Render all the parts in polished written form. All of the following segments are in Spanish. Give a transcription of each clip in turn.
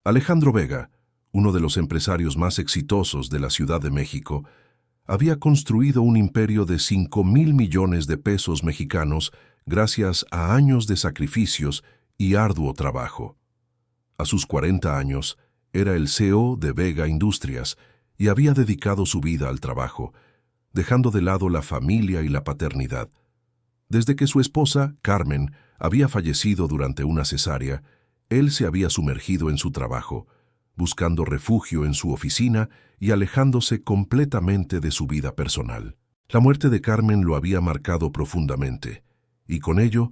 Alejandro Vega, uno de los empresarios más exitosos de la Ciudad de México, había construido un imperio de 5.000 millones de pesos mexicanos gracias a años de sacrificios y arduo trabajo. A sus 40 años, era el CEO de Vega Industrias y había dedicado su vida al trabajo, dejando de lado la familia y la paternidad. Desde que su esposa, Carmen, había fallecido durante una cesárea, él se había sumergido en su trabajo, buscando refugio en su oficina y alejándose completamente de su vida personal. La muerte de Carmen lo había marcado profundamente, y con ello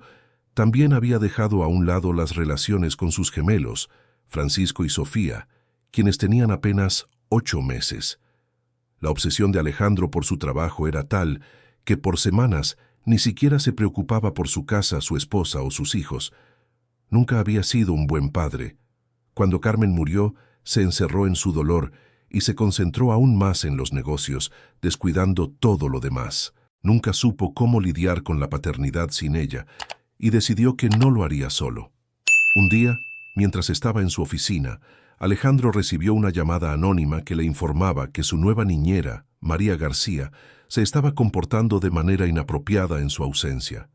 también había dejado a un lado las relaciones con sus gemelos, Francisco y Sofía, quienes tenían apenas 8 meses. La obsesión de Alejandro por su trabajo era tal que por semanas ni siquiera se preocupaba por su casa, su esposa o sus hijos. Nunca había sido un buen padre. Cuando Carmen murió, se encerró en su dolor y se concentró aún más en los negocios, descuidando todo lo demás. Nunca supo cómo lidiar con la paternidad sin ella y decidió que no lo haría solo. Un día, mientras estaba en su oficina, Alejandro recibió una llamada anónima que le informaba que su nueva niñera, María García, se estaba comportando de manera inapropiada en su ausencia.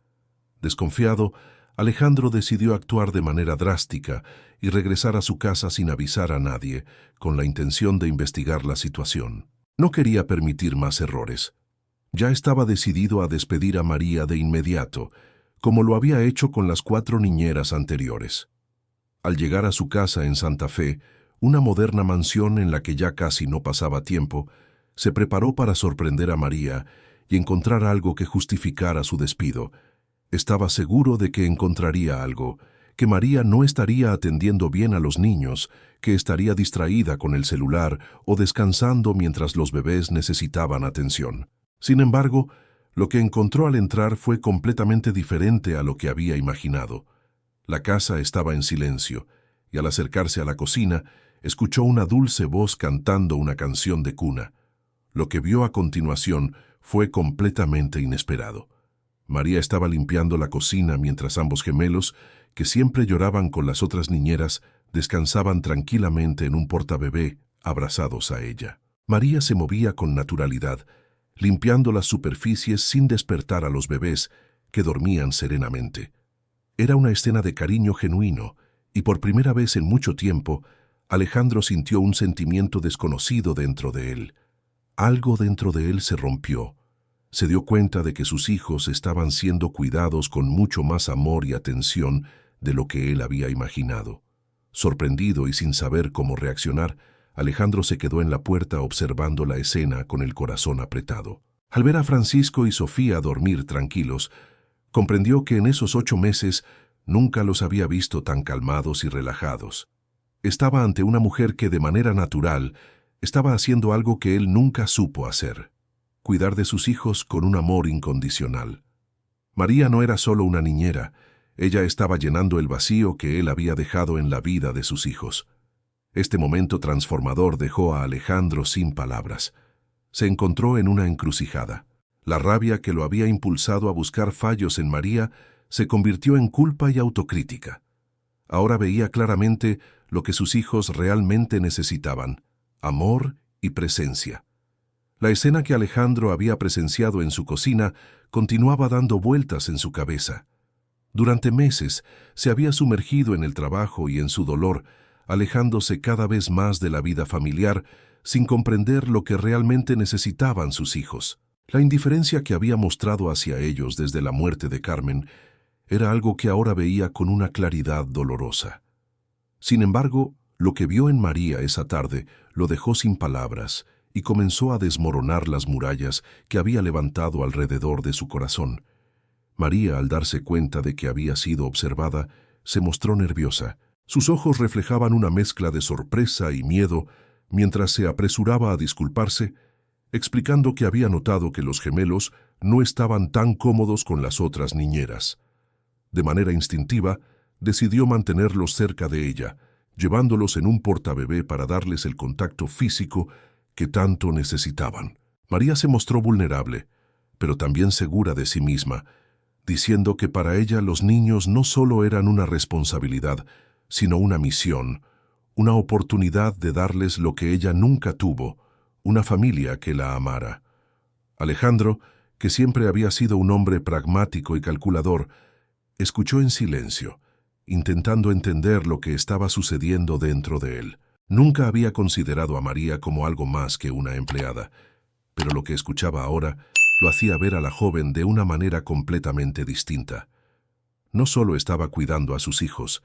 Desconfiado, Alejandro decidió actuar de manera drástica y regresar a su casa sin avisar a nadie, con la intención de investigar la situación. No quería permitir más errores. Ya estaba decidido a despedir a María de inmediato, como lo había hecho con las 4 niñeras anteriores. Al llegar a su casa en Santa Fe, una moderna mansión en la que ya casi no pasaba tiempo, se preparó para sorprender a María y encontrar algo que justificara su despido. Estaba seguro de que encontraría algo, que María no estaría atendiendo bien a los niños, que estaría distraída con el celular o descansando mientras los bebés necesitaban atención. Sin embargo, lo que encontró al entrar fue completamente diferente a lo que había imaginado. La casa estaba en silencio, y al acercarse a la cocina, escuchó una dulce voz cantando una canción de cuna. Lo que vio a continuación fue completamente inesperado. María estaba limpiando la cocina mientras ambos gemelos, que siempre lloraban con las otras niñeras, descansaban tranquilamente en un portabebé, abrazados a ella. María se movía con naturalidad, limpiando las superficies sin despertar a los bebés, que dormían serenamente. Era una escena de cariño genuino, y por primera vez en mucho tiempo, Alejandro sintió un sentimiento desconocido dentro de él. Algo dentro de él se rompió. Se dio cuenta de que sus hijos estaban siendo cuidados con mucho más amor y atención de lo que él había imaginado. Sorprendido y sin saber cómo reaccionar, Alejandro se quedó en la puerta observando la escena con el corazón apretado. Al ver a Francisco y Sofía dormir tranquilos, comprendió que en esos 8 meses nunca los había visto tan calmados y relajados. Estaba ante una mujer que de manera natural estaba haciendo algo que él nunca supo hacer: cuidar de sus hijos con un amor incondicional. María no era solo una niñera, ella estaba llenando el vacío que él había dejado en la vida de sus hijos. Este momento transformador dejó a Alejandro sin palabras. Se encontró en una encrucijada. La rabia que lo había impulsado a buscar fallos en María se convirtió en culpa y autocrítica. Ahora veía claramente lo que sus hijos realmente necesitaban: amor y presencia. La escena que Alejandro había presenciado en su cocina continuaba dando vueltas en su cabeza. Durante meses se había sumergido en el trabajo y en su dolor, alejándose cada vez más de la vida familiar, sin comprender lo que realmente necesitaban sus hijos. La indiferencia que había mostrado hacia ellos desde la muerte de Carmen era algo que ahora veía con una claridad dolorosa. Sin embargo, lo que vio en María esa tarde lo dejó sin palabras y comenzó a desmoronar las murallas que había levantado alrededor de su corazón. María, al darse cuenta de que había sido observada, se mostró nerviosa. Sus ojos reflejaban una mezcla de sorpresa y miedo mientras se apresuraba a disculparse, explicando que había notado que los gemelos no estaban tan cómodos con las otras niñeras. De manera instintiva, decidió mantenerlos cerca de ella, llevándolos en un portabebé para darles el contacto físico que tanto necesitaban. María se mostró vulnerable, pero también segura de sí misma, diciendo que para ella los niños no solo eran una responsabilidad, sino una misión, una oportunidad de darles lo que ella nunca tuvo, una familia que la amara. Alejandro, que siempre había sido un hombre pragmático y calculador, escuchó en silencio, intentando entender lo que estaba sucediendo dentro de él. Nunca había considerado a María como algo más que una empleada, pero lo que escuchaba ahora lo hacía ver a la joven de una manera completamente distinta. No solo estaba cuidando a sus hijos,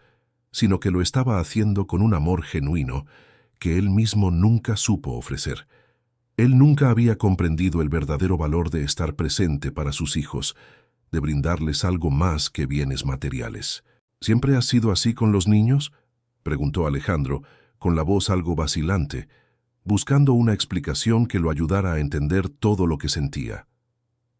sino que lo estaba haciendo con un amor genuino que él mismo nunca supo ofrecer. Él nunca había comprendido el verdadero valor de estar presente para sus hijos, de brindarles algo más que bienes materiales. ¿Siempre ha sido así con los niños?, preguntó Alejandro, con la voz algo vacilante, buscando una explicación que lo ayudara a entender todo lo que sentía.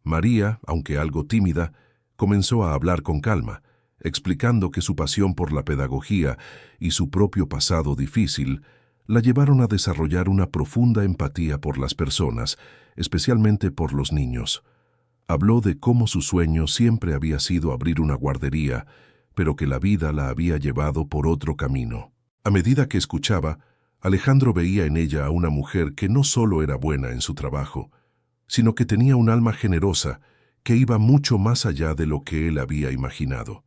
María, aunque algo tímida, comenzó a hablar con calma, explicando que su pasión por la pedagogía y su propio pasado difícil la llevaron a desarrollar una profunda empatía por las personas, especialmente por los niños. Habló de cómo su sueño siempre había sido abrir una guardería, pero que la vida la había llevado por otro camino. A medida que escuchaba, Alejandro veía en ella a una mujer que no solo era buena en su trabajo, sino que tenía un alma generosa que iba mucho más allá de lo que él había imaginado.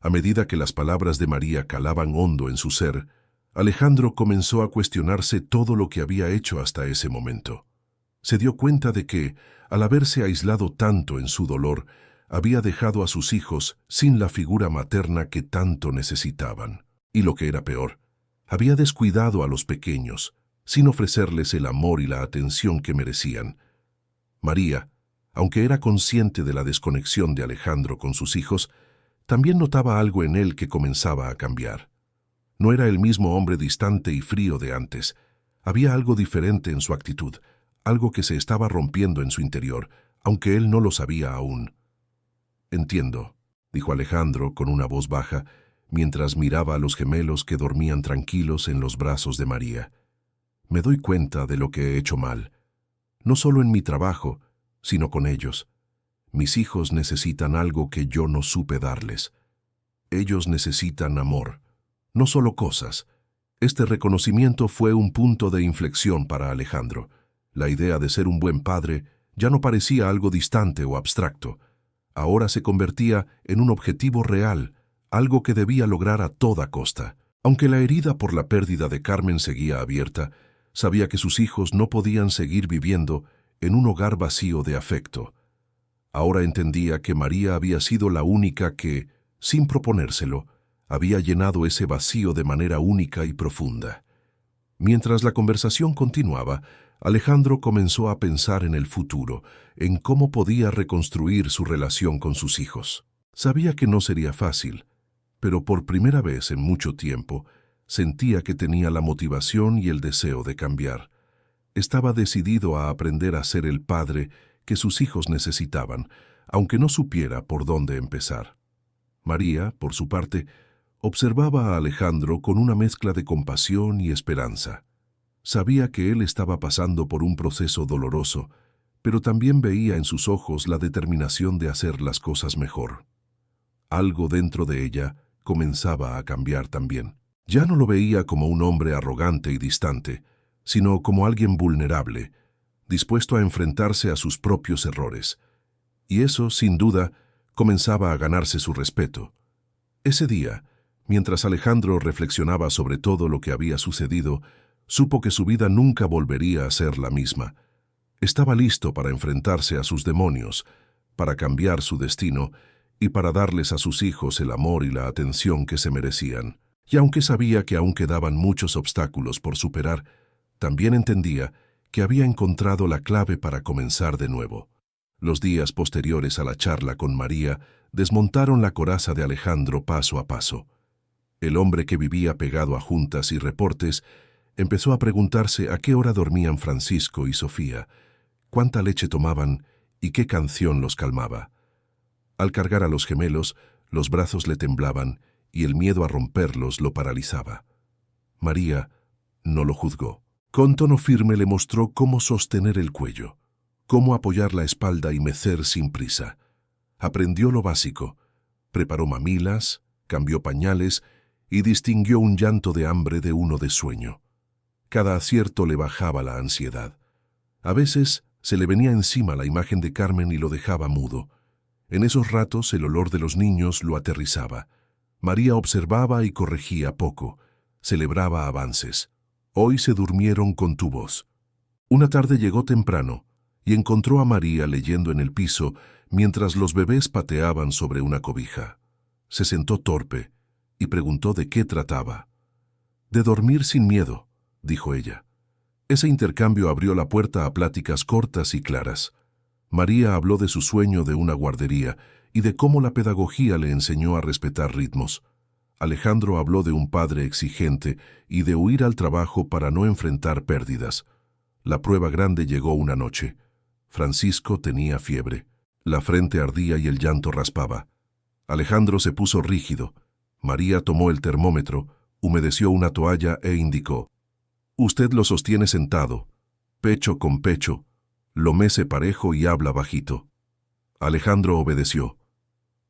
A medida que las palabras de María calaban hondo en su ser, Alejandro comenzó a cuestionarse todo lo que había hecho hasta ese momento. Se dio cuenta de que, al haberse aislado tanto en su dolor, había dejado a sus hijos sin la figura materna que tanto necesitaban. Y lo que era peor, había descuidado a los pequeños, sin ofrecerles el amor y la atención que merecían. María, aunque era consciente de la desconexión de Alejandro con sus hijos, también notaba algo en él que comenzaba a cambiar. No era el mismo hombre distante y frío de antes. Había algo diferente en su actitud, algo que se estaba rompiendo en su interior, aunque él no lo sabía aún. «Entiendo», dijo Alejandro con una voz baja, mientras miraba a los gemelos que dormían tranquilos en los brazos de María. «Me doy cuenta de lo que he hecho mal, no solo en mi trabajo, sino con ellos. Mis hijos necesitan algo que yo no supe darles. Ellos necesitan amor, no solo cosas». Este reconocimiento fue un punto de inflexión para Alejandro. La idea de ser un buen padre ya no parecía algo distante o abstracto. Ahora se convertía en un objetivo real, algo que debía lograr a toda costa. Aunque la herida por la pérdida de Carmen seguía abierta, sabía que sus hijos no podían seguir viviendo en un hogar vacío de afecto. Ahora entendía que María había sido la única que, sin proponérselo, había llenado ese vacío de manera única y profunda. Mientras la conversación continuaba, Alejandro comenzó a pensar en el futuro, en cómo podía reconstruir su relación con sus hijos. Sabía que no sería fácil, pero por primera vez en mucho tiempo sentía que tenía la motivación y el deseo de cambiar. Estaba decidido a aprender a ser el padre que sus hijos necesitaban, aunque no supiera por dónde empezar. María, por su parte, observaba a Alejandro con una mezcla de compasión y esperanza. Sabía que él estaba pasando por un proceso doloroso, pero también veía en sus ojos la determinación de hacer las cosas mejor. Algo dentro de ella comenzaba a cambiar también. Ya no lo veía como un hombre arrogante y distante, sino como alguien vulnerable, dispuesto a enfrentarse a sus propios errores. Y eso, sin duda, comenzaba a ganarse su respeto. Ese día, mientras Alejandro reflexionaba sobre todo lo que había sucedido, supo que su vida nunca volvería a ser la misma. Estaba listo para enfrentarse a sus demonios, para cambiar su destino y para darles a sus hijos el amor y la atención que se merecían. Y aunque sabía que aún quedaban muchos obstáculos por superar, también entendía que había encontrado la clave para comenzar de nuevo. Los días posteriores a la charla con María desmontaron la coraza de Alejandro paso a paso. El hombre que vivía pegado a juntas y reportes empezó a preguntarse a qué hora dormían Francisco y Sofía, cuánta leche tomaban y qué canción los calmaba. Al cargar a los gemelos, los brazos le temblaban y el miedo a romperlos lo paralizaba. María no lo juzgó. Con tono firme le mostró cómo sostener el cuello, cómo apoyar la espalda y mecer sin prisa. Aprendió lo básico, preparó mamilas, cambió pañales y distinguió un llanto de hambre de uno de sueño. Cada acierto le bajaba la ansiedad. A veces se le venía encima la imagen de Carmen y lo dejaba mudo. En esos ratos el olor de los niños lo aterrizaba. María observaba y corregía poco. Celebraba avances. Hoy se durmieron con tu voz. Una tarde llegó temprano y encontró a María leyendo en el piso mientras los bebés pateaban sobre una cobija. Se sentó torpe y preguntó de qué trataba. De dormir sin miedo, dijo ella. Ese intercambio abrió la puerta a pláticas cortas y claras. María habló de su sueño de una guardería y de cómo la pedagogía le enseñó a respetar ritmos. Alejandro habló de un padre exigente y de huir al trabajo para no enfrentar pérdidas. La prueba grande llegó una noche. Francisco tenía fiebre. La frente ardía y el llanto raspaba. Alejandro se puso rígido. María tomó el termómetro, humedeció una toalla e indicó: «Usted lo sostiene sentado, pecho con pecho, lo mece parejo y habla bajito». Alejandro obedeció.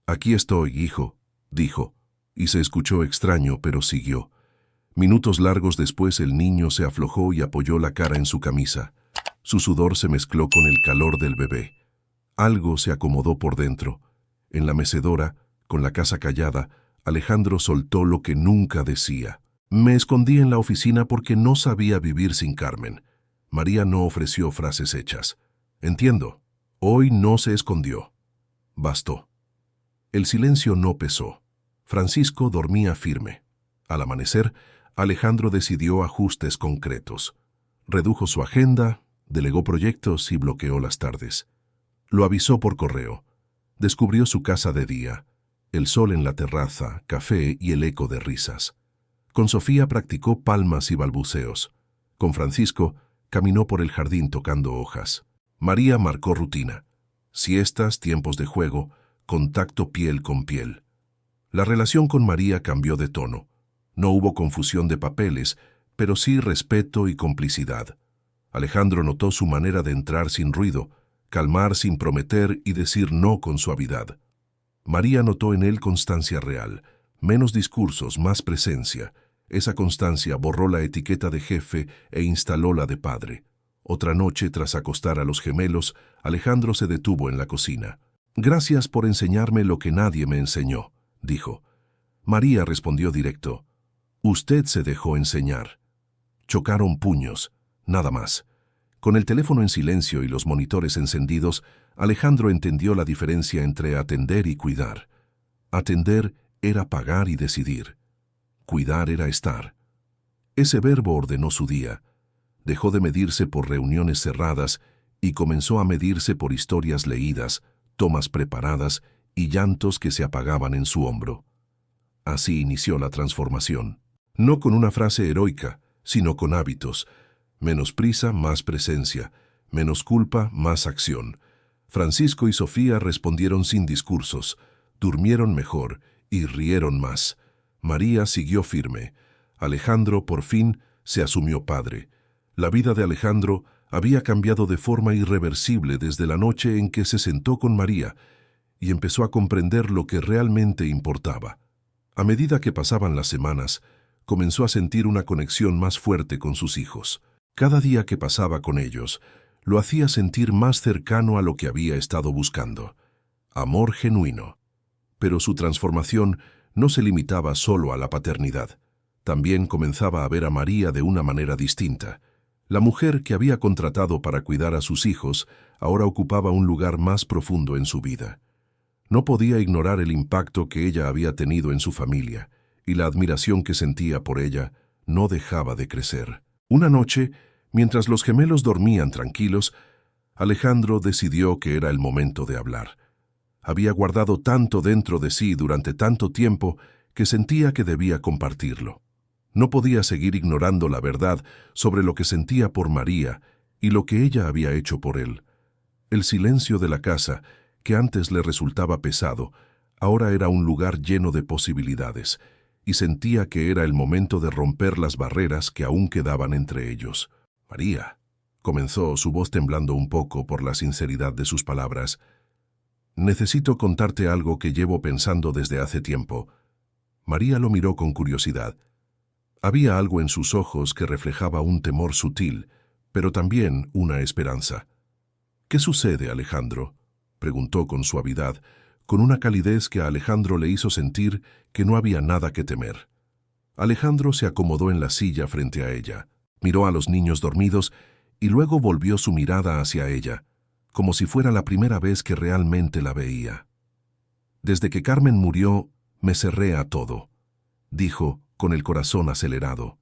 «Aquí estoy, hijo», dijo, y se escuchó extraño, pero siguió. Minutos largos después el niño se aflojó y apoyó la cara en su camisa. Su sudor se mezcló con el calor del bebé. Algo se acomodó por dentro. En la mecedora, con la casa callada, Alejandro soltó lo que nunca decía. «Me escondí en la oficina porque no sabía vivir sin Carmen». María no ofreció frases hechas. «Entiendo. Hoy no se escondió». Bastó. El silencio no pesó. Francisco dormía firme. Al amanecer, Alejandro decidió ajustes concretos. Redujo su agenda, delegó proyectos y bloqueó las tardes. Lo avisó por correo. Descubrió su casa de día, el sol en la terraza, café y el eco de risas. Con Sofía practicó palmas y balbuceos. Con Francisco caminó por el jardín tocando hojas. María marcó rutina. Siestas, tiempos de juego, contacto piel con piel. La relación con María cambió de tono. No hubo confusión de papeles, pero sí respeto y complicidad. Alejandro notó su manera de entrar sin ruido, calmar sin prometer y decir no con suavidad. María notó en él constancia real, menos discursos, más presencia. Esa constancia borró la etiqueta de jefe e instaló la de padre. Otra noche, tras acostar a los gemelos, Alejandro se detuvo en la cocina. «Gracias por enseñarme lo que nadie me enseñó», dijo. María respondió directo: «Usted se dejó enseñar». Chocaron puños, nada más. Con el teléfono en silencio y los monitores encendidos, Alejandro entendió la diferencia entre atender y cuidar. Atender era pagar y decidir. Cuidar era estar. Ese verbo ordenó su día. Dejó de medirse por reuniones cerradas y comenzó a medirse por historias leídas, tomas preparadas y llantos que se apagaban en su hombro. Así inició la transformación. No con una frase heroica, sino con hábitos. Menos prisa, más presencia. Menos culpa, más acción. Francisco y Sofía respondieron sin discursos, durmieron mejor y rieron más. María siguió firme. Alejandro, por fin, se asumió padre. La vida de Alejandro había cambiado de forma irreversible desde la noche en que se sentó con María y empezó a comprender lo que realmente importaba. A medida que pasaban las semanas, comenzó a sentir una conexión más fuerte con sus hijos. Cada día que pasaba con ellos, lo hacía sentir más cercano a lo que había estado buscando. Amor genuino. Pero su transformación no se limitaba solo a la paternidad. También comenzaba a ver a María de una manera distinta. La mujer que había contratado para cuidar a sus hijos ahora ocupaba un lugar más profundo en su vida. No podía ignorar el impacto que ella había tenido en su familia, y la admiración que sentía por ella no dejaba de crecer. Una noche, mientras los gemelos dormían tranquilos, Alejandro decidió que era el momento de hablar. Había guardado tanto dentro de sí durante tanto tiempo que sentía que debía compartirlo. No podía seguir ignorando la verdad sobre lo que sentía por María y lo que ella había hecho por él. El silencio de la casa, que antes le resultaba pesado, ahora era un lugar lleno de posibilidades, y sentía que era el momento de romper las barreras que aún quedaban entre ellos. «María», comenzó, su voz temblando un poco por la sinceridad de sus palabras, «necesito contarte algo que llevo pensando desde hace tiempo». María lo miró con curiosidad. Había algo en sus ojos que reflejaba un temor sutil, pero también una esperanza. «¿Qué sucede, Alejandro?», preguntó con suavidad, con una calidez que a Alejandro le hizo sentir que no había nada que temer. Alejandro se acomodó en la silla frente a ella, miró a los niños dormidos y luego volvió su mirada hacia ella, como si fuera la primera vez que realmente la veía. «Desde que Carmen murió, me cerré a todo», dijo con el corazón acelerado.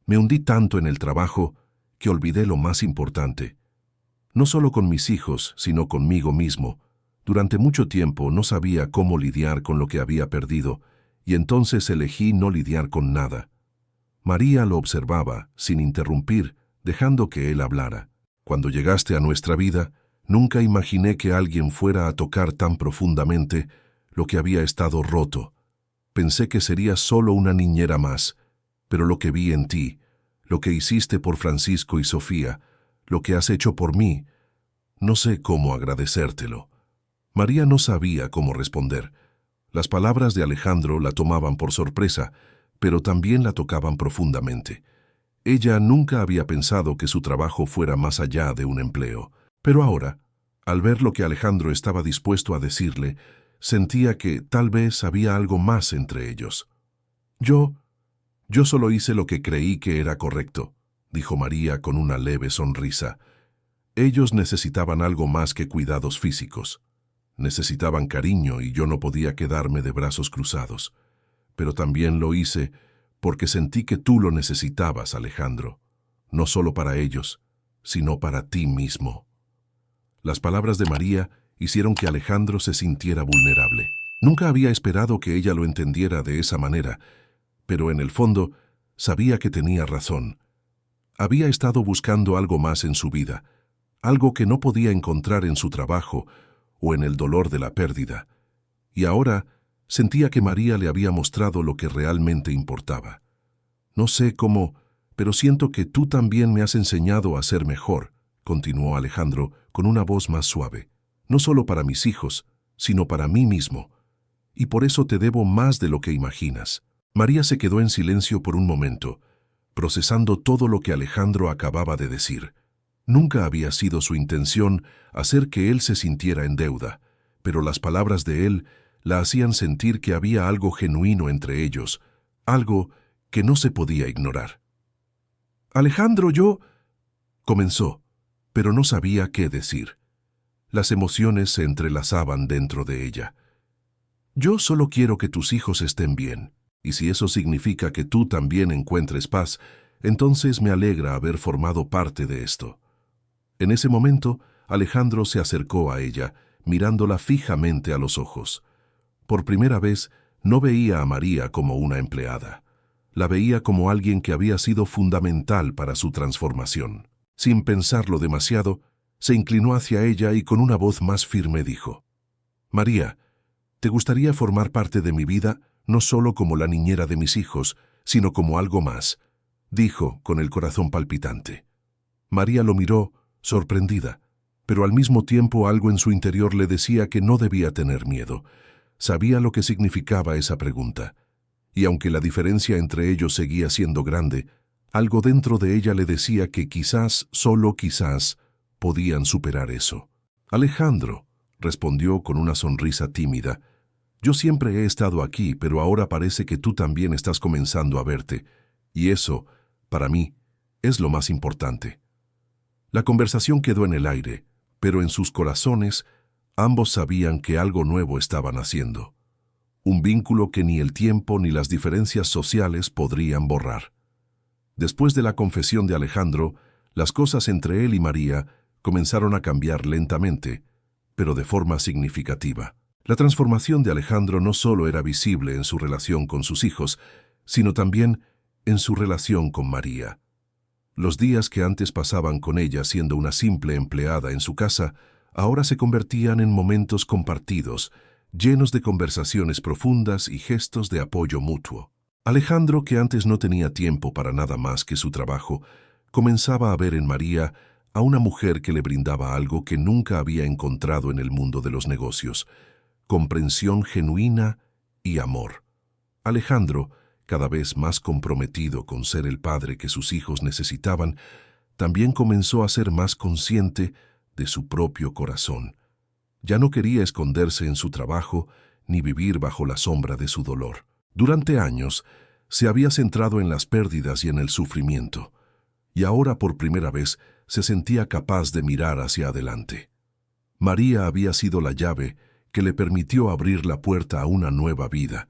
«Me hundí tanto en el trabajo que olvidé lo más importante. No solo con mis hijos, sino conmigo mismo. Durante mucho tiempo no sabía cómo lidiar con lo que había perdido, y entonces elegí no lidiar con nada». María lo observaba, sin interrumpir, dejando que él hablara. «Cuando llegaste a nuestra vida, nunca imaginé que alguien fuera a tocar tan profundamente lo que había estado roto. Pensé que serías solo una niñera más, pero lo que vi en ti, lo que hiciste por Francisco y Sofía, lo que has hecho por mí, no sé cómo agradecértelo». María no sabía cómo responder. Las palabras de Alejandro la tomaban por sorpresa, pero también la tocaban profundamente. Ella nunca había pensado que su trabajo fuera más allá de un empleo. Pero ahora, al ver lo que Alejandro estaba dispuesto a decirle, sentía que tal vez había algo más entre ellos. Yo solo hice lo que creí que era correcto», dijo María con una leve sonrisa. «Ellos necesitaban algo más que cuidados físicos. Necesitaban cariño y yo no podía quedarme de brazos cruzados. Pero también lo hice porque sentí que tú lo necesitabas, Alejandro. No solo para ellos, sino para ti mismo». Las palabras de María hicieron que Alejandro se sintiera vulnerable. Nunca había esperado que ella lo entendiera de esa manera, pero en el fondo sabía que tenía razón. Había estado buscando algo más en su vida, algo que no podía encontrar en su trabajo o en el dolor de la pérdida, y ahora sentía que María le había mostrado lo que realmente importaba. «No sé cómo, pero siento que tú también me has enseñado a ser mejor», continuó Alejandro con una voz más suave. «No solo para mis hijos, sino para mí mismo. Y por eso te debo más de lo que imaginas». María se quedó en silencio por un momento, procesando todo lo que Alejandro acababa de decir. Nunca había sido su intención hacer que él se sintiera en deuda, pero las palabras de él la hacían sentir que había algo genuino entre ellos, algo que no se podía ignorar. «Alejandro, comenzó, pero no sabía qué decir. Las emociones se entrelazaban dentro de ella. «Yo solo quiero que tus hijos estén bien, y si eso significa que tú también encuentres paz, entonces me alegra haber formado parte de esto». En ese momento, Alejandro se acercó a ella, mirándola fijamente a los ojos. Por primera vez, no veía a María como una empleada. La veía como alguien que había sido fundamental para su transformación. Sin pensarlo demasiado, se inclinó hacia ella y con una voz más firme dijo: «María, ¿te gustaría formar parte de mi vida, no solo como la niñera de mis hijos, sino como algo más?», dijo con el corazón palpitante. María lo miró, sorprendida, pero al mismo tiempo algo en su interior le decía que no debía tener miedo. Sabía lo que significaba esa pregunta, y aunque la diferencia entre ellos seguía siendo grande, algo dentro de ella le decía que quizás, solo quizás, podían superar eso. «Alejandro», respondió con una sonrisa tímida, «yo siempre he estado aquí, pero ahora parece que tú también estás comenzando a verte, y eso, para mí, es lo más importante». La conversación quedó en el aire, pero en sus corazones ambos sabían que algo nuevo estaban haciendo. Un vínculo que ni el tiempo ni las diferencias sociales podrían borrar. Después de la confesión de Alejandro, las cosas entre él y María comenzaron a cambiar lentamente, pero de forma significativa. La transformación de Alejandro no solo era visible en su relación con sus hijos, sino también en su relación con María. Los días que antes pasaban con ella siendo una simple empleada en su casa, ahora se convertían en momentos compartidos, llenos de conversaciones profundas y gestos de apoyo mutuo. Alejandro, que antes no tenía tiempo para nada más que su trabajo, comenzaba a ver en María a una mujer que le brindaba algo que nunca había encontrado en el mundo de los negocios: comprensión genuina y amor. Alejandro, cada vez más comprometido con ser el padre que sus hijos necesitaban, también comenzó a ser más consciente de su propio corazón. Ya no quería esconderse en su trabajo ni vivir bajo la sombra de su dolor. Durante años, se había centrado en las pérdidas y en el sufrimiento, y ahora por primera vez se sentía capaz de mirar hacia adelante. María había sido la llave que le permitió abrir la puerta a una nueva vida,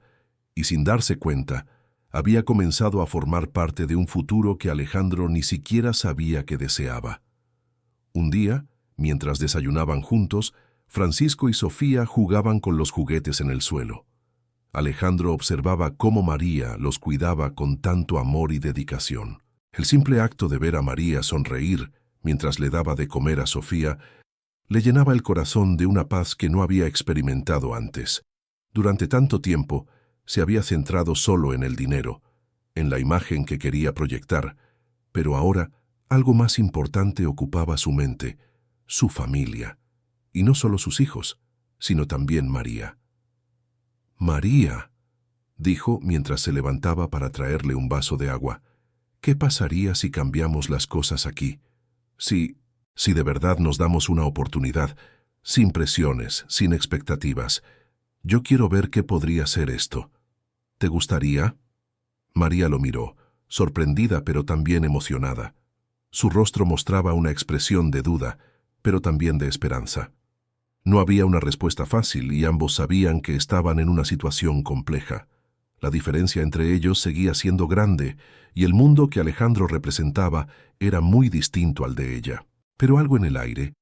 y sin darse cuenta, había comenzado a formar parte de un futuro que Alejandro ni siquiera sabía que deseaba. Un día, mientras desayunaban juntos, Francisco y Sofía jugaban con los juguetes en el suelo. Alejandro observaba cómo María los cuidaba con tanto amor y dedicación. El simple acto de ver a María sonreír mientras le daba de comer a Sofía le llenaba el corazón de una paz que no había experimentado antes. Durante tanto tiempo, se había centrado solo en el dinero, en la imagen que quería proyectar, pero ahora algo más importante ocupaba su mente, su familia, y no solo sus hijos, sino también María. «María», dijo mientras se levantaba para traerle un vaso de agua, «¿qué pasaría si cambiamos las cosas aquí? Si de verdad nos damos una oportunidad, sin presiones, sin expectativas. Yo quiero ver qué podría ser esto. ¿Te gustaría?» María lo miró, sorprendida pero también emocionada. Su rostro mostraba una expresión de duda, pero también de esperanza. No había una respuesta fácil y ambos sabían que estaban en una situación compleja. La diferencia entre ellos seguía siendo grande y el mundo que Alejandro representaba era muy distinto al de ella. Pero algo en el aire,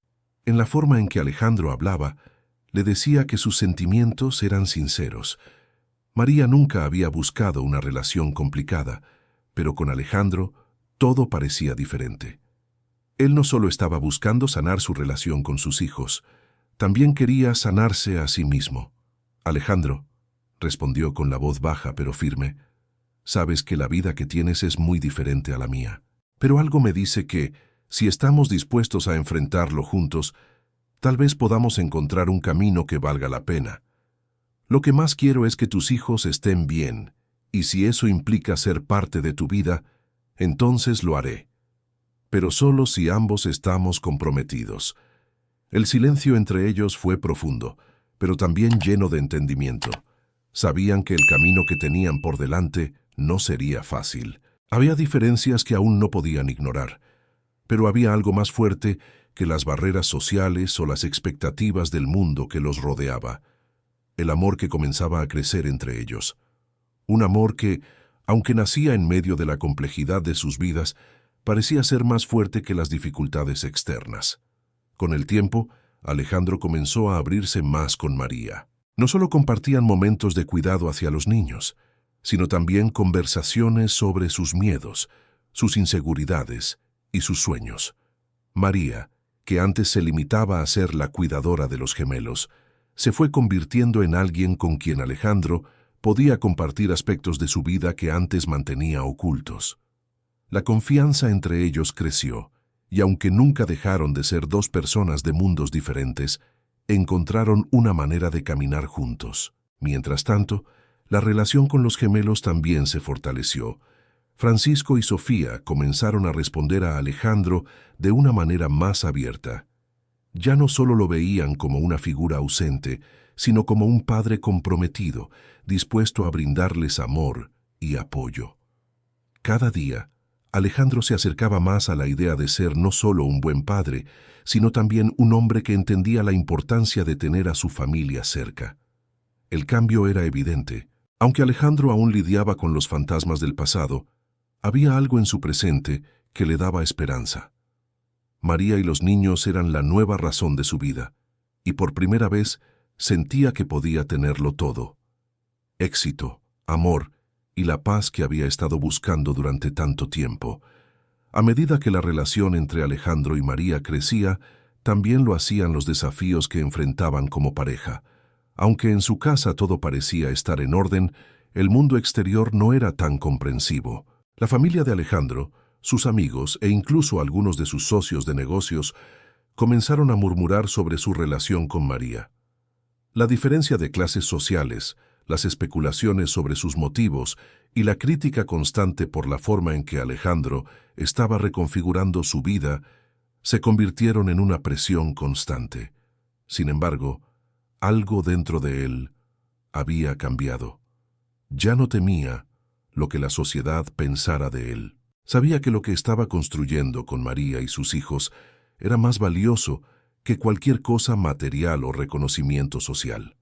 en la forma en que Alejandro hablaba, le decía que sus sentimientos eran sinceros. María nunca había buscado una relación complicada, pero con Alejandro todo parecía diferente. Él no solo estaba buscando sanar su relación con sus hijos, también quería sanarse a sí mismo. «Alejandro», respondió con la voz baja pero firme, «sabes que la vida que tienes es muy diferente a la mía. Pero algo me dice que, si estamos dispuestos a enfrentarlo juntos, tal vez podamos encontrar un camino que valga la pena. Lo que más quiero es que tus hijos estén bien, y si eso implica ser parte de tu vida, entonces lo haré. Pero solo si ambos estamos comprometidos». El silencio entre ellos fue profundo, pero también lleno de entendimiento. Sabían que el camino que tenían por delante no sería fácil. Había diferencias que aún no podían ignorar, pero había algo más fuerte que las barreras sociales o las expectativas del mundo que los rodeaba. El amor que comenzaba a crecer entre ellos. Un amor que, aunque nacía en medio de la complejidad de sus vidas, parecía ser más fuerte que las dificultades externas. Con el tiempo, Alejandro comenzó a abrirse más con María. No solo compartían momentos de cuidado hacia los niños, sino también conversaciones sobre sus miedos, sus inseguridades y sus sueños. María, que antes se limitaba a ser la cuidadora de los gemelos, se fue convirtiendo en alguien con quien Alejandro podía compartir aspectos de su vida que antes mantenía ocultos. La confianza entre ellos creció, y aunque nunca dejaron de ser dos personas de mundos diferentes, encontraron una manera de caminar juntos. Mientras tanto, la relación con los gemelos también se fortaleció. Francisco y Sofía comenzaron a responder a Alejandro de una manera más abierta. Ya no solo lo veían como una figura ausente, sino como un padre comprometido, dispuesto a brindarles amor y apoyo. Cada día, Alejandro se acercaba más a la idea de ser no solo un buen padre, sino también un hombre que entendía la importancia de tener a su familia cerca. El cambio era evidente. Aunque Alejandro aún lidiaba con los fantasmas del pasado, había algo en su presente que le daba esperanza. María y los niños eran la nueva razón de su vida, y por primera vez sentía que podía tenerlo todo: éxito, amor y la paz que había estado buscando durante tanto tiempo. A medida que la relación entre Alejandro y María crecía, también lo hacían los desafíos que enfrentaban como pareja. Aunque en su casa todo parecía estar en orden, el mundo exterior no era tan comprensivo. La familia de Alejandro, sus amigos e incluso algunos de sus socios de negocios comenzaron a murmurar sobre su relación con María. La diferencia de clases sociales, las especulaciones sobre sus motivos y la crítica constante por la forma en que Alejandro estaba reconfigurando su vida se convirtieron en una presión constante. Sin embargo, algo dentro de él había cambiado. Ya no temía lo que la sociedad pensara de él. Sabía que lo que estaba construyendo con María y sus hijos era más valioso que cualquier cosa material o reconocimiento social.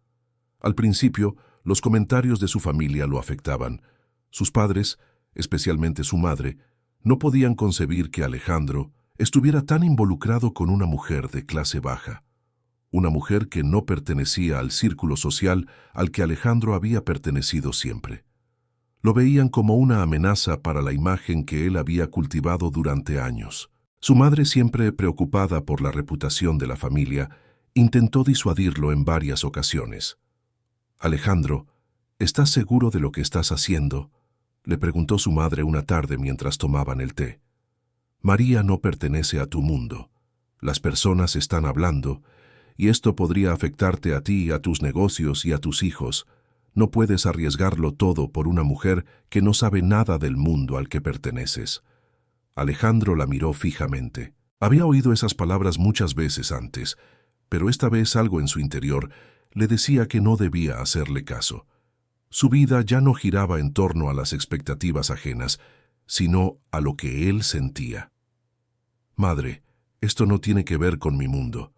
Al principio, los comentarios de su familia lo afectaban. Sus padres, especialmente su madre, no podían concebir que Alejandro estuviera tan involucrado con una mujer de clase baja, una mujer que no pertenecía al círculo social al que Alejandro había pertenecido siempre. Lo veían como una amenaza para la imagen que él había cultivado durante años. Su madre, siempre preocupada por la reputación de la familia, intentó disuadirlo en varias ocasiones. «Alejandro, ¿estás seguro de lo que estás haciendo?», le preguntó su madre una tarde mientras tomaban el té. «María no pertenece a tu mundo. Las personas están hablando, y esto podría afectarte a ti, a tus negocios y a tus hijos. No puedes arriesgarlo todo por una mujer que no sabe nada del mundo al que perteneces». Alejandro la miró fijamente. Había oído esas palabras muchas veces antes, pero esta vez algo en su interior le decía que no debía hacerle caso. Su vida ya no giraba en torno a las expectativas ajenas, sino a lo que él sentía. «Madre, esto no tiene que ver con mi mundo.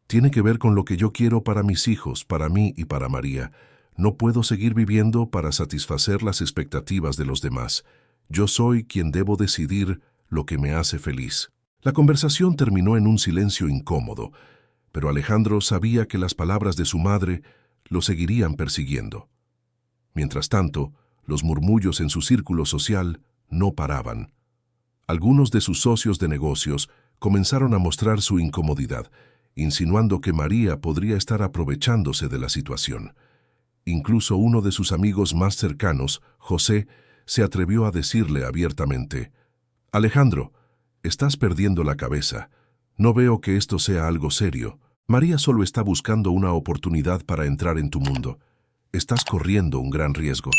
Tiene que ver con lo que yo quiero para mis hijos, para mí y para María. No puedo seguir viviendo para satisfacer las expectativas de los demás. Yo soy quien debo decidir lo que me hace feliz». La conversación terminó en un silencio incómodo, pero Alejandro sabía que las palabras de su madre lo seguirían persiguiendo. Mientras tanto, los murmullos en su círculo social no paraban. Algunos de sus socios de negocios comenzaron a mostrar su incomodidad, insinuando que María podría estar aprovechándose de la situación. Incluso uno de sus amigos más cercanos, José, se atrevió a decirle abiertamente: «Alejandro, estás perdiendo la cabeza. No veo que esto sea algo serio. María solo está buscando una oportunidad para entrar en tu mundo. Estás corriendo un gran riesgo».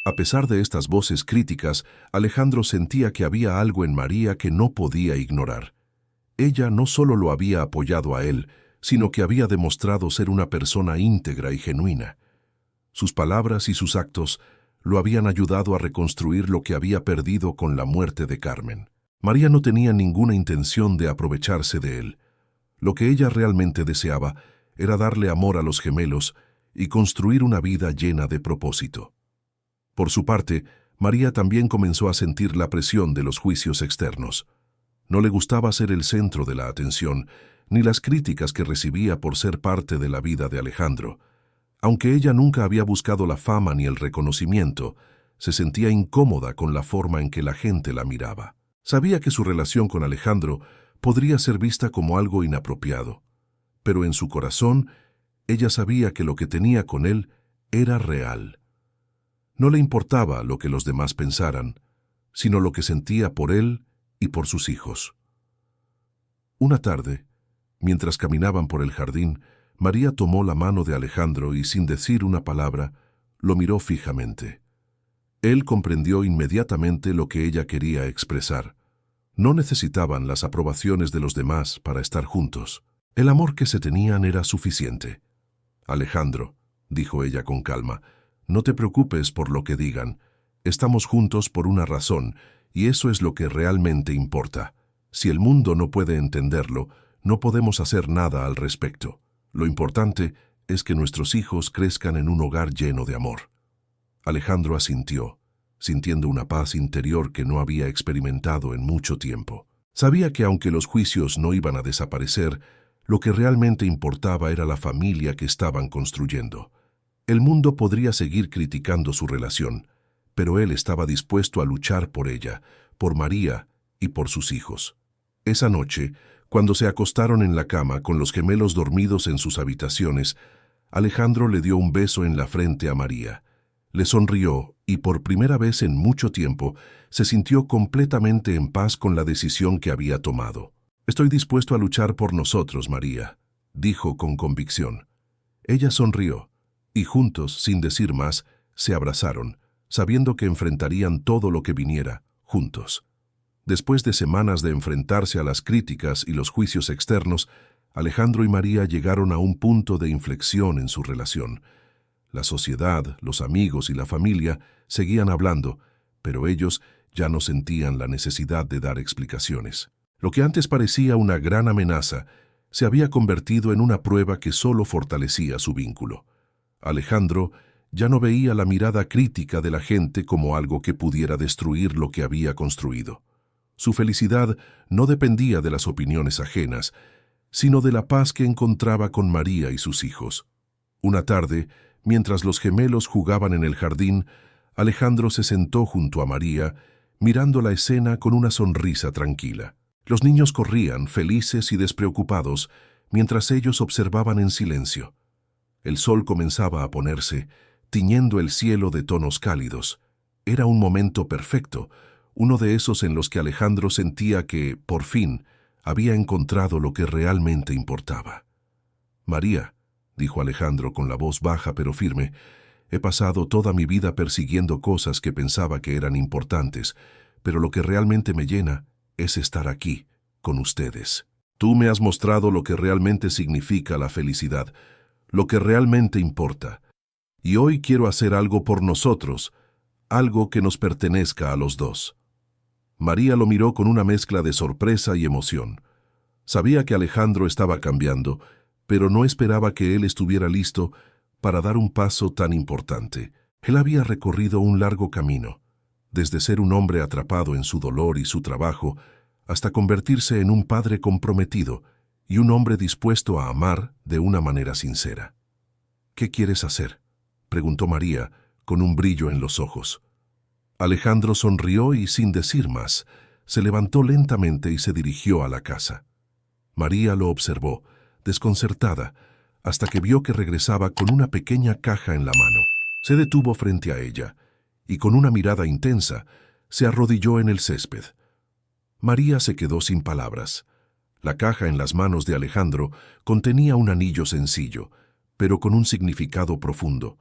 A pesar de estas voces críticas, Alejandro sentía que había algo en María que no podía ignorar. Ella no solo lo había apoyado a él, sino que había demostrado ser una persona íntegra y genuina. Sus palabras y sus actos lo habían ayudado a reconstruir lo que había perdido con la muerte de Carmen. María no tenía ninguna intención de aprovecharse de él. Lo que ella realmente deseaba era darle amor a los gemelos y construir una vida llena de propósito. Por su parte, María también comenzó a sentir la presión de los juicios externos. No le gustaba ser el centro de la atención, ni las críticas que recibía por ser parte de la vida de Alejandro. Aunque ella nunca había buscado la fama ni el reconocimiento, se sentía incómoda con la forma en que la gente la miraba. Sabía que su relación con Alejandro podría ser vista como algo inapropiado, pero en su corazón ella sabía que lo que tenía con él era real. No le importaba lo que los demás pensaran, sino lo que sentía por él y por sus hijos. Una tarde, mientras caminaban por el jardín, María tomó la mano de Alejandro y, sin decir una palabra, lo miró fijamente. Él comprendió inmediatamente lo que ella quería expresar. No necesitaban las aprobaciones de los demás para estar juntos. El amor que se tenían era suficiente. «Alejandro», dijo ella con calma, «no te preocupes por lo que digan. Estamos juntos por una razón, y eso es lo que realmente importa. Si el mundo no puede entenderlo, no podemos hacer nada al respecto. Lo importante es que nuestros hijos crezcan en un hogar lleno de amor». Alejandro asintió, sintiendo una paz interior que no había experimentado en mucho tiempo. Sabía que aunque los juicios no iban a desaparecer, lo que realmente importaba era la familia que estaban construyendo. El mundo podría seguir criticando su relación, pero él estaba dispuesto a luchar por ella, por María y por sus hijos. Esa noche, cuando se acostaron en la cama con los gemelos dormidos en sus habitaciones, Alejandro le dio un beso en la frente a María. Le sonrió y por primera vez en mucho tiempo se sintió completamente en paz con la decisión que había tomado. «Estoy dispuesto a luchar por nosotros, María», dijo con convicción. Ella sonrió, Y juntos, sin decir más, se abrazaron, sabiendo que enfrentarían todo lo que viniera, juntos. Después de semanas de enfrentarse a las críticas y los juicios externos, Alejandro y María llegaron a un punto de inflexión en su relación. La sociedad, los amigos y la familia seguían hablando, pero ellos ya no sentían la necesidad de dar explicaciones. Lo que antes parecía una gran amenaza se había convertido en una prueba que solo fortalecía su vínculo. Alejandro ya no veía la mirada crítica de la gente como algo que pudiera destruir lo que había construido. Su felicidad no dependía de las opiniones ajenas, sino de la paz que encontraba con María y sus hijos. Una tarde, mientras los gemelos jugaban en el jardín, Alejandro se sentó junto a María, mirando la escena con una sonrisa tranquila. Los niños corrían, felices y despreocupados, mientras ellos observaban en silencio. El sol comenzaba a ponerse, tiñendo el cielo de tonos cálidos. Era un momento perfecto, uno de esos en los que Alejandro sentía que, por fin, había encontrado lo que realmente importaba. «María», dijo Alejandro con la voz baja pero firme, «he pasado toda mi vida persiguiendo cosas que pensaba que eran importantes, pero lo que realmente me llena es estar aquí, con ustedes. Tú me has mostrado lo que realmente significa la felicidad, lo que realmente importa. Y hoy quiero hacer algo por nosotros, algo que nos pertenezca a los dos». María lo miró con una mezcla de sorpresa y emoción. Sabía que Alejandro estaba cambiando, pero no esperaba que él estuviera listo para dar un paso tan importante. Él había recorrido un largo camino, desde ser un hombre atrapado en su dolor y su trabajo, hasta convertirse en un padre comprometido y un hombre dispuesto a amar de una manera sincera. «¿Qué quieres hacer?», preguntó María, con un brillo en los ojos. Alejandro sonrió y, sin decir más, se levantó lentamente y se dirigió a la casa. María lo observó, desconcertada, hasta que vio que regresaba con una pequeña caja en la mano. Se detuvo frente a ella y, con una mirada intensa, se arrodilló en el césped. María se quedó sin palabras. La caja en las manos de Alejandro contenía un anillo sencillo, pero con un significado profundo.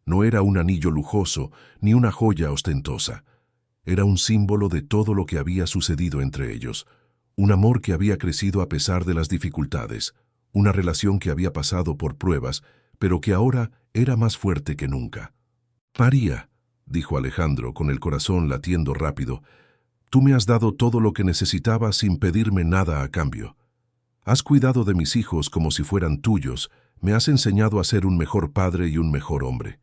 No era un anillo lujoso ni una joya ostentosa. Era un símbolo de todo lo que había sucedido entre ellos, un amor que había crecido a pesar de las dificultades, una relación que había pasado por pruebas, pero que ahora era más fuerte que nunca. «María», dijo Alejandro con el corazón latiendo rápido, «tú me has dado todo lo que necesitaba sin pedirme nada a cambio. Has cuidado de mis hijos como si fueran tuyos, me has enseñado a ser un mejor padre y un mejor hombre.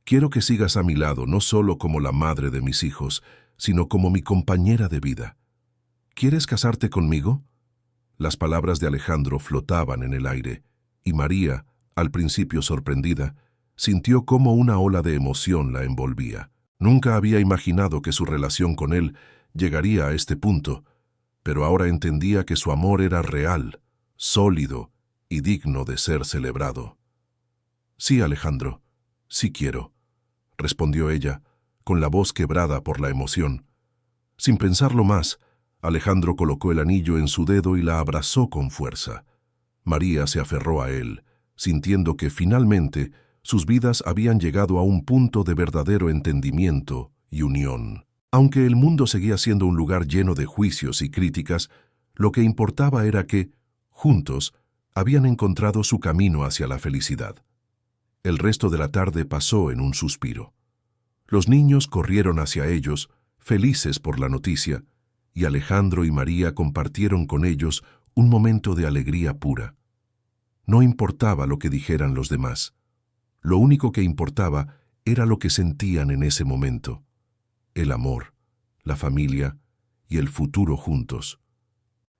Quiero que sigas a mi lado no solo como la madre de mis hijos, sino como mi compañera de vida. ¿Quieres casarte conmigo?». Las palabras de Alejandro flotaban en el aire, y María, al principio sorprendida, sintió cómo una ola de emoción la envolvía. Nunca había imaginado que su relación con él llegaría a este punto, pero ahora entendía que su amor era real, sólido y digno de ser celebrado. «Sí, Alejandro, sí quiero», respondió ella, con la voz quebrada por la emoción. Sin pensarlo más, Alejandro colocó el anillo en su dedo y la abrazó con fuerza. María se aferró a él, sintiendo que finalmente sus vidas habían llegado a un punto de verdadero entendimiento y unión. Aunque el mundo seguía siendo un lugar lleno de juicios y críticas, lo que importaba era que, juntos, habían encontrado su camino hacia la felicidad. El resto de la tarde pasó en un suspiro. Los niños corrieron hacia ellos, felices por la noticia, y Alejandro y María compartieron con ellos un momento de alegría pura. No importaba lo que dijeran los demás. Lo único que importaba era lo que sentían en ese momento: el amor, la familia y el futuro juntos.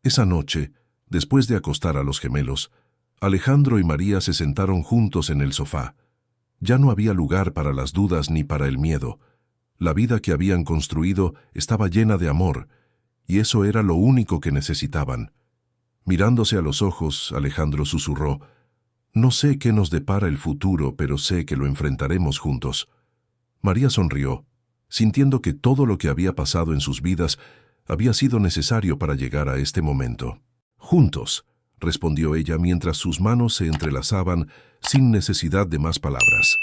Esa noche, después de acostar a los gemelos, Alejandro y María se sentaron juntos en el sofá. Ya no había lugar para las dudas ni para el miedo. La vida que habían construido estaba llena de amor, y eso era lo único que necesitaban. Mirándose a los ojos, Alejandro susurró: «No sé qué nos depara el futuro, pero sé que lo enfrentaremos juntos». María sonrió, sintiendo que todo lo que había pasado en sus vidas había sido necesario para llegar a este momento. Juntos, respondió ella mientras sus manos se entrelazaban sin necesidad de más palabras.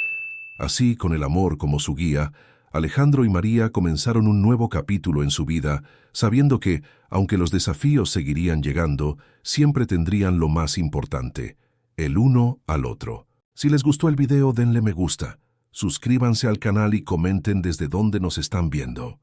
Así, con el amor como su guía, Alejandro y María comenzaron un nuevo capítulo en su vida, sabiendo que, aunque los desafíos seguirían llegando, siempre tendrían lo más importante, el uno al otro. Si les gustó el video, denle me gusta, suscríbanse al canal y comenten desde dónde nos están viendo.